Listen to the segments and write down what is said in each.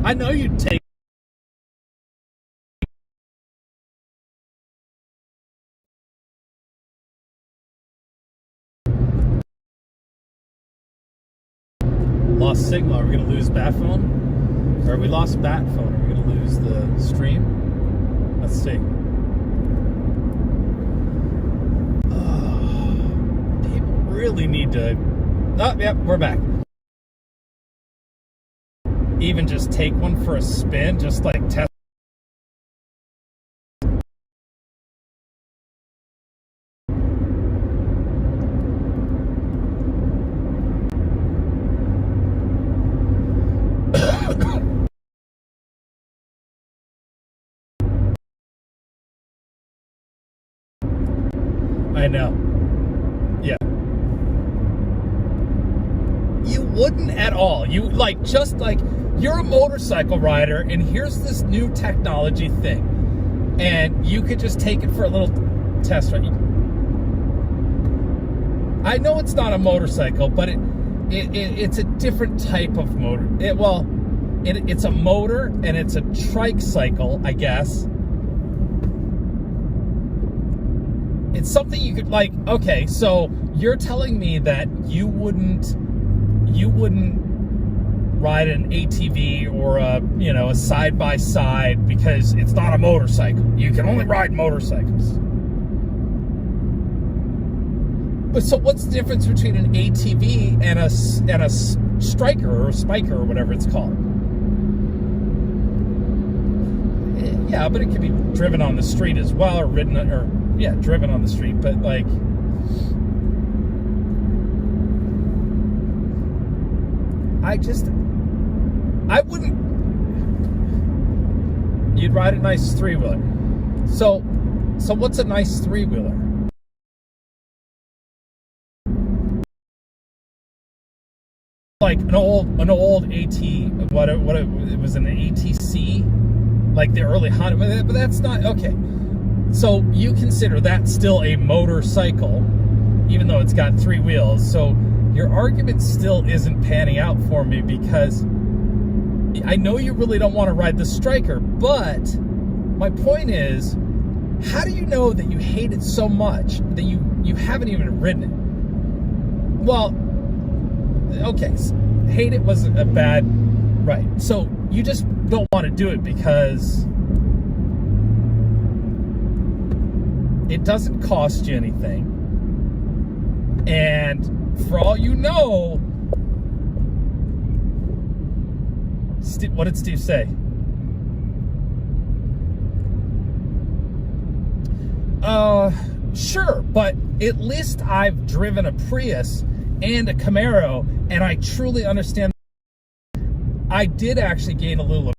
I know you'd take. Lost signal. Are we going to lose bat phone? Or we lost bat phone. Are we going to lose the stream? Let's see. People really need to. Oh, yep, we're back. Even just take one for a spin, just like test. I know. Yeah. You wouldn't at all. You like, just like, you're a motorcycle rider and here's this new technology thing. And you could just take it for a little test ride. I know it's not a motorcycle, but it's a different type of motor. It's a motor and it's a trike cycle, I guess. It's something you could, like, okay, so you're telling me that you wouldn't ride an ATV or a side-by-side because it's not a motorcycle. You can only ride motorcycles. But so what's the difference between an ATV and a striker or a spiker or whatever it's called? Yeah, but it could be driven on the street as well, or driven on the street, but like, I wouldn't. You'd ride a nice three-wheeler. So what's a nice three-wheeler? Like an old AT, what it was, an ATC, like the early Honda, but that's not okay. So you consider that still a motorcycle, even though it's got three wheels. So your argument still isn't panning out for me, because I know you really don't want to ride the striker, but my point is, how do you know that you hate it so much that you haven't even ridden it? Well, okay, so hate it was a bad, right. So you just don't want to do it because it doesn't cost you anything. And for all you know, what did Steve say? Sure, but at least I've driven a Prius and a Camaro, and I truly understand. I did actually gain a little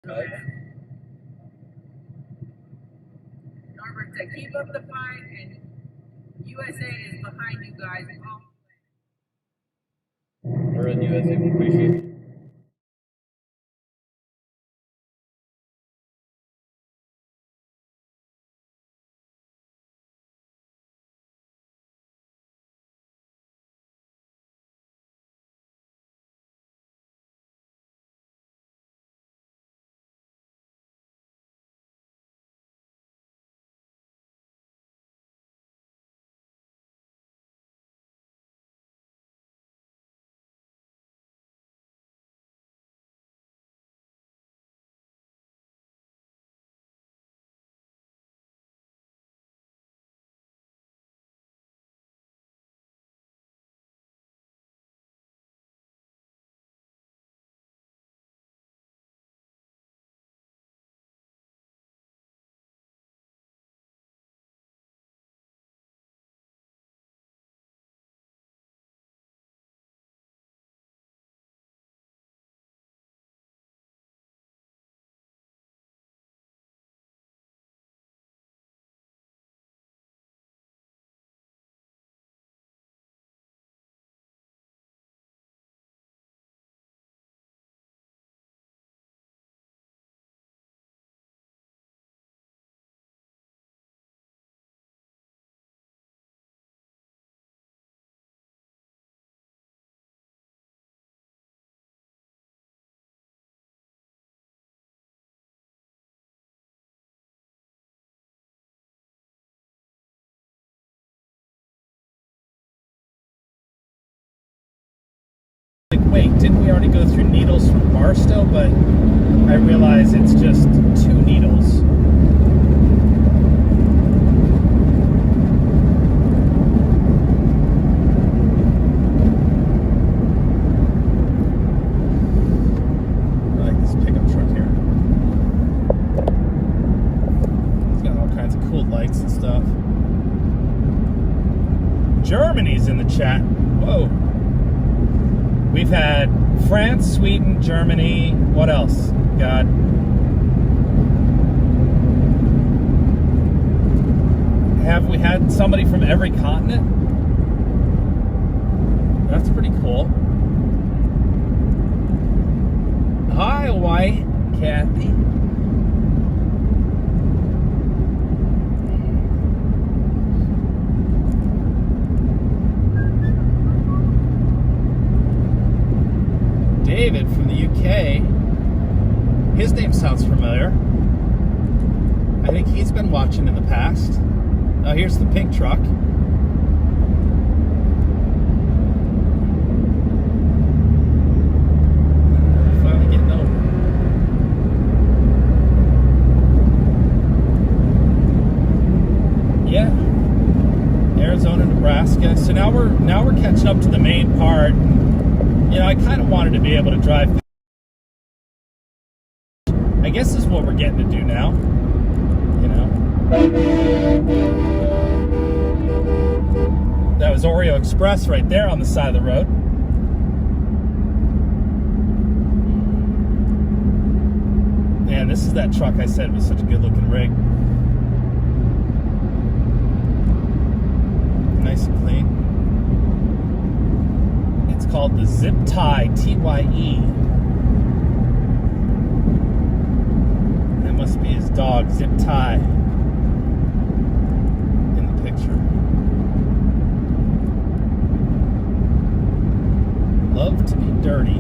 Norbert said, keep up the fight, and USA is behind you guys. We're in USA, we appreciate it. Like, wait, didn't we already go through needles from Barstow? But I realize it's just 2 needles. I like this pickup truck here. It's got all kinds of cool lights and stuff. Germany's in the chat. Whoa. We've had France, Sweden, Germany. What else? God. Have we had somebody from every continent? That's pretty cool. Hi, White Kathy. David from the UK. His name sounds familiar. I think he's been watching in the past. Oh, here's the pink truck. Finally getting over. Yeah. Arizona, Nebraska. So now we're catching up to the main part. You know, I kind of wanted to be able to drive. I guess this is what we're getting to do now. You know. That was Oreo Express right there on the side of the road. Man, this is that truck I said was such a good looking rig. Nice and clean. It's called the Zip Tie, T-Y-E. That must be his dog, Zip Tie, in the picture. Love to be dirty.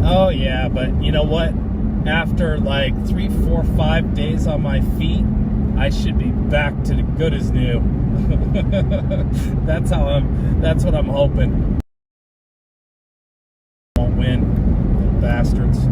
Oh yeah, but you know what? After like 3, 4, 5 days on my feet, I should be back to good as new. That's what I'm hoping. Won't win, little bastards.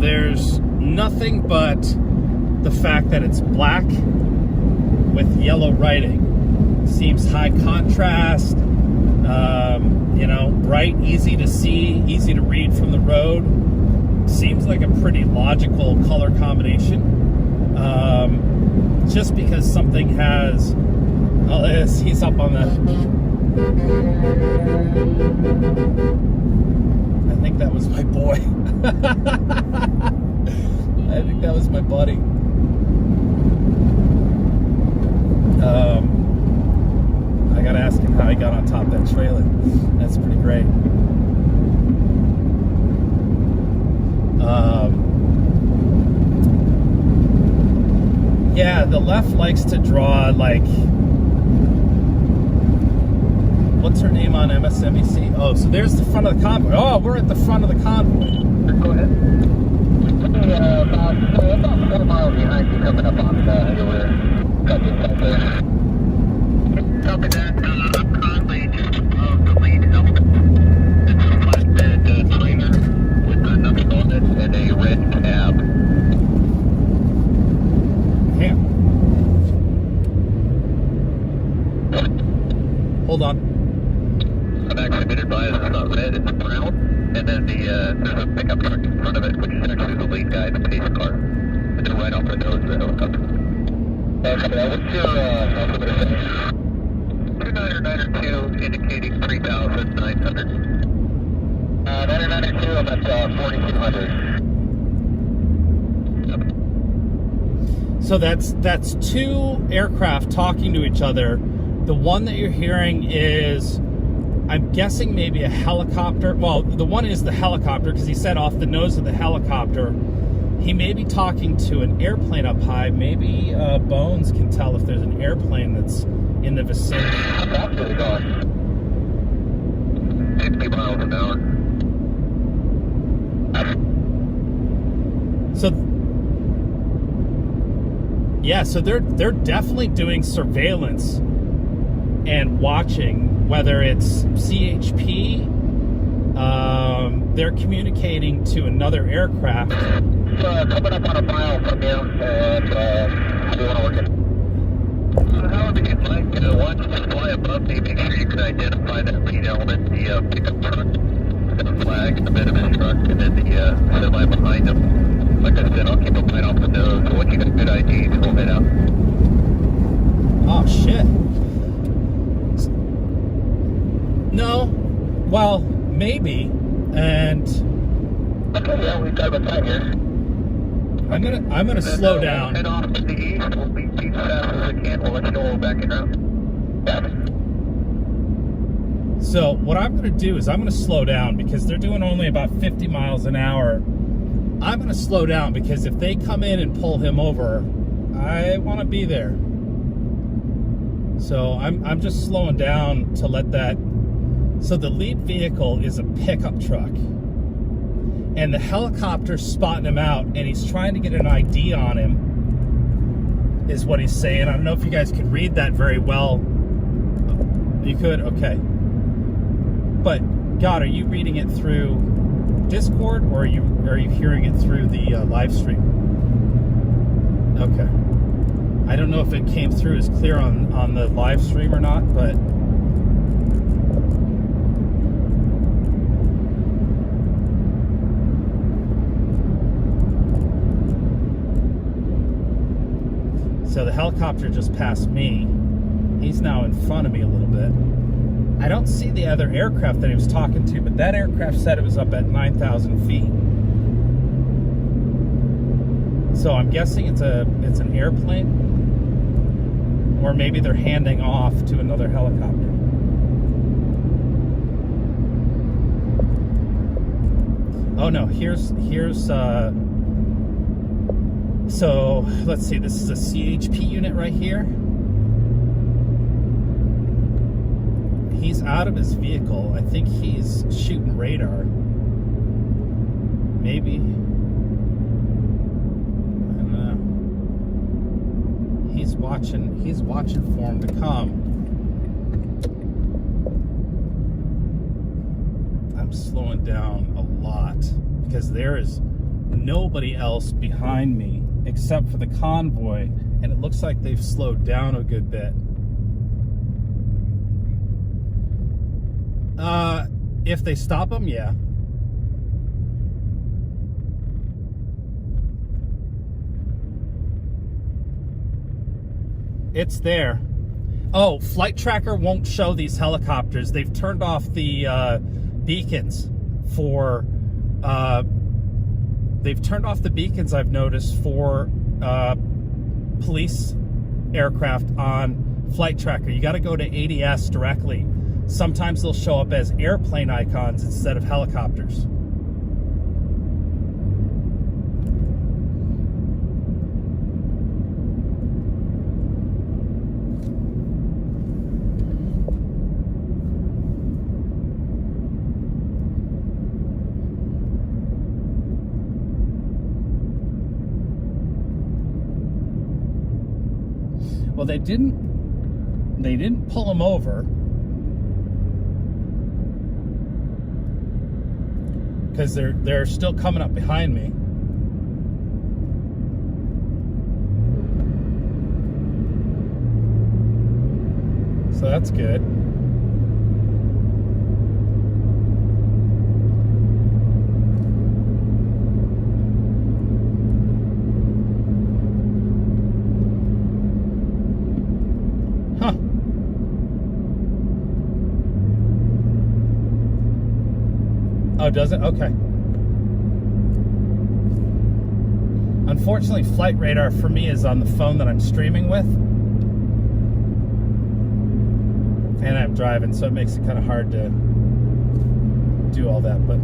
there's nothing but the fact that it's black with yellow writing. Seems high contrast, you know, bright, easy to see, easy to read from the road. Seems like a pretty logical color combination. Just because something has, oh, he's up on the, I think that was my boy. I think that was my buddy. I gotta ask him how he got on top of that trailer. That's pretty great. Yeah, the left likes to draw, like, what's her name on MSNBC? Oh, so there's the front of the convoy. Oh, we're at the front of the convoy. Go ahead. About 4 miles behind you, coming up on your rear. Got you right there. Copy that. I'm currently just above the lead element. It's a flatbed trailer with nothing on it and a red cab. Damn. Hold on. I'm actually been advised it's not red, it's brown. And then there's a pickup truck in front of it, which is actually the lead guy in the pace car. And then right off the nose of the helicopter. Okay, what's your altimeter say? 2992 indicating 3,900. 992, I'm at 4,200. So that's two aircraft talking to each other. The one that you're hearing is, I'm guessing, maybe a helicopter. Well, the one is the helicopter, because he said off the nose of the helicopter. He may be talking to an airplane up high. Maybe Bones can tell if there's an airplane that's in the vicinity. That's really gone. 60 miles an hour. So, yeah, so they're definitely doing surveillance and watching, whether it's CHP, they're communicating to another aircraft. Coming up on a mile from you, and we want to work it. However you'd like, why don't you just fly above me, make sure you can identify that lead element, the pickup truck, the flag in the bed of his truck, and then the semi behind him. Like I said, I'll keep him right off the nose, so once you got good IDs, we'll head out. Oh, shit. No. Well, maybe. And Okay, yeah, we've got about time here. I'm gonna slow down. Head off to the east, we'll be as fast as we can, we'll let you know we're backing around. Yeah. So what I'm gonna do is I'm gonna slow down, because they're doing only about 50 miles an hour. I'm gonna slow down, because if they come in and pull him over, I want to be there. So I'm just slowing down to let that. So the lead vehicle is a pickup truck, and the helicopter's spotting him out, and he's trying to get an ID on him, is what he's saying. I don't know if you guys could read that very well. You could? Okay. But, God, are you reading it through Discord, or are you hearing it through the live stream? Okay. I don't know if it came through as clear on the live stream or not, but so the helicopter just passed me. He's now in front of me a little bit. I don't see the other aircraft that he was talking to, but that aircraft said it was up at 9,000 feet. So I'm guessing it's an airplane, or maybe they're handing off to another helicopter. Oh no, here's so let's see, this is a CHP unit right here. He's out of his vehicle. I think he's shooting radar. Maybe. I don't know. He's watching for him to come. I'm slowing down a lot, because there is nobody else behind me except for the convoy, and it looks like they've slowed down a good bit. If they stop them, yeah. It's there. Oh, flight tracker won't show these helicopters. They've turned off the beacons for they've turned off the beacons, I've noticed, for police aircraft on flight tracker. You got to go to ADS directly. Sometimes they'll show up as airplane icons instead of helicopters. Well, they didn't pull him over because they're still coming up behind me. So that's good. Oh, does it? Okay. Unfortunately, flight radar for me is on the phone that I'm streaming with. And I'm driving, so it makes it kind of hard to do all that, but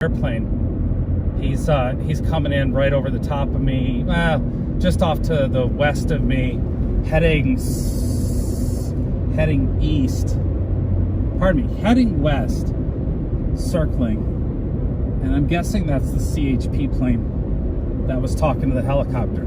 airplane. He's coming in right over the top of me, just off to the west of me, heading east. Pardon me, heading west, circling. And I'm guessing that's the CHP plane that was talking to the helicopter.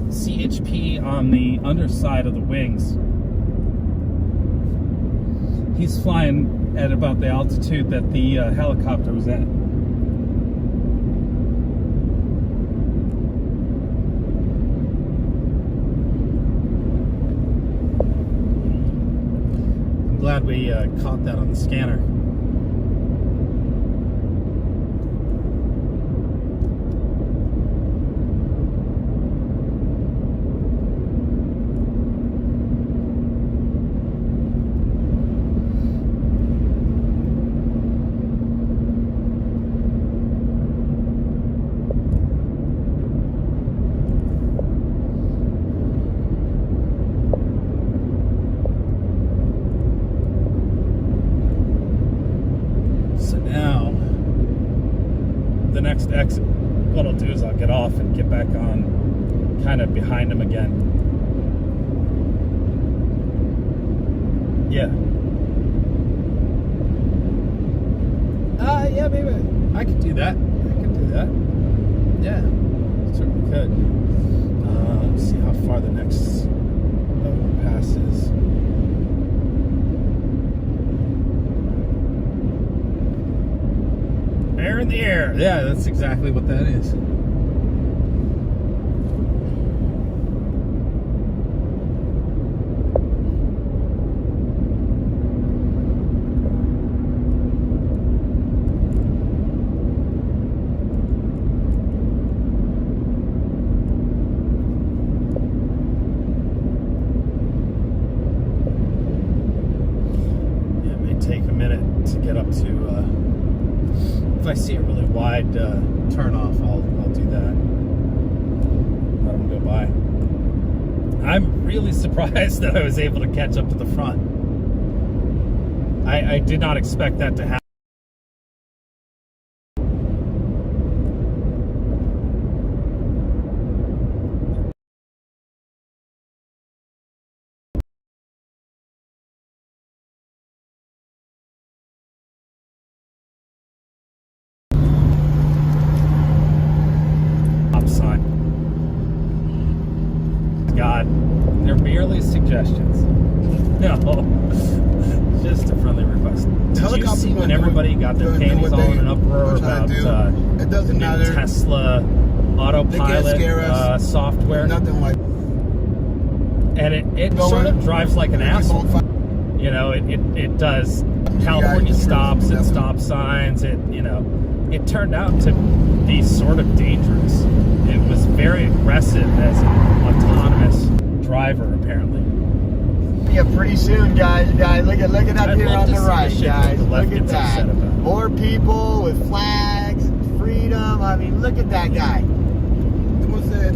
CHP on the underside of the wings. He's flying at about the altitude that the helicopter was at. I'm glad we caught that on the scanner. Next exit, what I'll do is I'll get off and get back on kind of behind him again. Yeah. Yeah, maybe I could do that. Yeah, certainly could. Let's see how far the next pass is. Air in the air. Yeah, that's exactly what that is. Yeah, it may take a minute to get up to if I see a really wide turn off, I'll really surprised that I was able to catch up to the front. I did not expect that to happen. Stop sign. God, they're merely suggestions. No, just a friendly request. Did you see when everybody got their panties all in an uproar about it doesn't the new matter. Tesla autopilot software? Nothing like. And it sort of drives like an asshole. You know, it does California stops and stop signs. It turned out to be sort of dangerous. It was very aggressive as an autonomous driver, apparently. Yeah, pretty soon, guys. Look at up I'd here love on to the see right, the shit guys. that the left Look at gets that. upset about. More people with flags, freedom. I mean, look at that guy.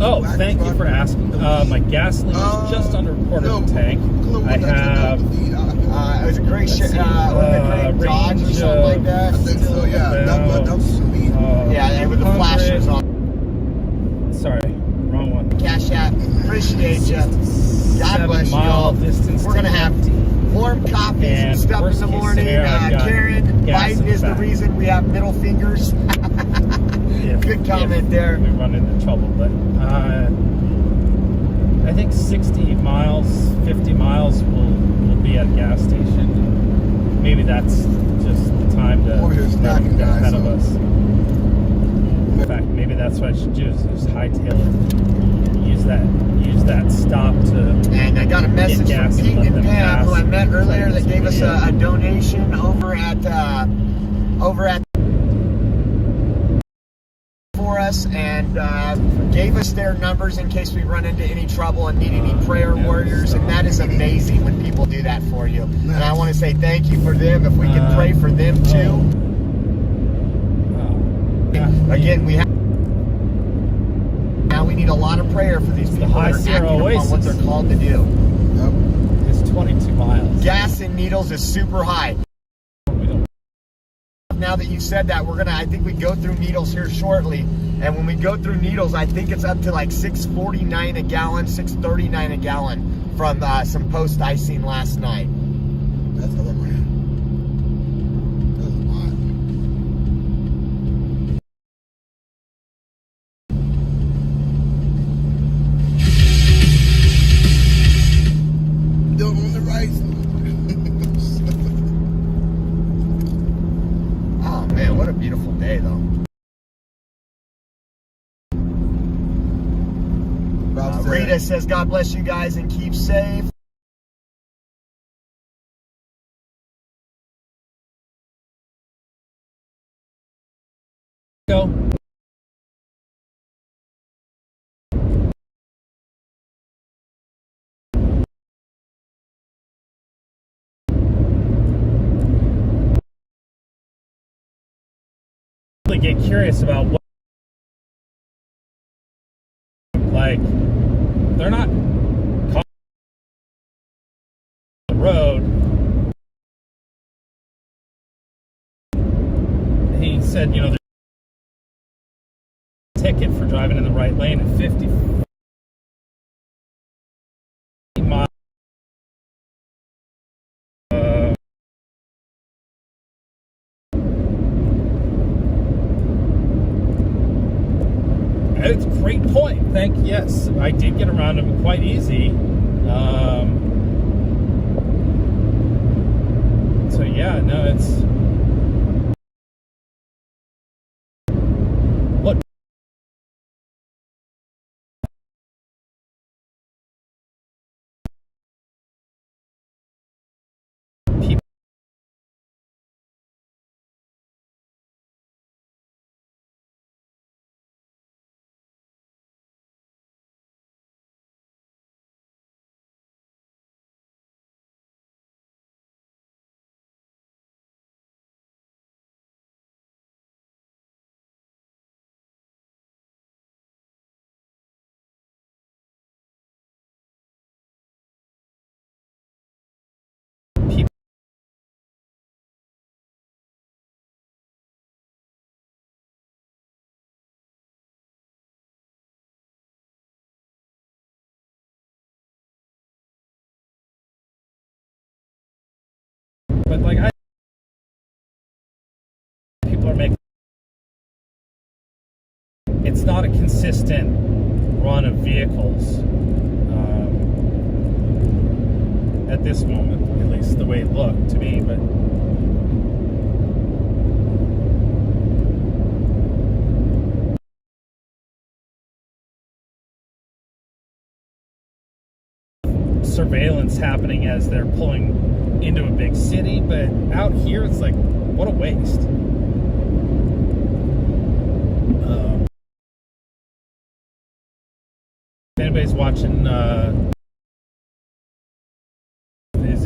Oh, thank you for asking. My gasoline is just under a quarter of the tank. I have It was a great Dodge or something like that. I think so, yeah. That was sweet. Yeah, with the flashers on. Sorry, wrong one. Cash App. Appreciate you. God bless you all. We're going to have warm coffees and stuff in the morning. Karen, Biden is the reason we have middle fingers. Good comment there. We run into trouble, but I think 60 miles, 50 miles will be at a gas station. Maybe that's just the time to get ahead of us. In fact, maybe that's what I should do, is just hightail it. Use that stop to. And I got a message from Pete and Pam, who I met earlier, that gave us a donation over at for us, and gave us their numbers in case we run into any trouble and need any prayer warriors. And that is amazing when people do that for you. And I want to say thank you for them. If we can pray for them too. Again, we need a lot of prayer for these people that are acting upon what they're called to do. It's 22 miles. Gas in Needles is super high. Now that you said that, I think we go through Needles here shortly. And when we go through Needles, I think it's up to like $6.49 a gallon, $6.39 a gallon from some posts I seen last night. That's a lot, man. That's a lot. Don't on the right. Oh man, what a beautiful day though. Rita says, God bless you guys and keep safe. Go. Get curious about what, like, they're not on the road. He said, there's a ticket for driving in the right lane at 50 miles. It's a great point. Yes, I did get around him quite easy. So yeah, no, it's But like people are making, it's not a consistent run of vehicles at this moment, at least the way it looked to me. But surveillance happening as they're pulling into a big city, but out here it's like, what a waste. If anybody's watching is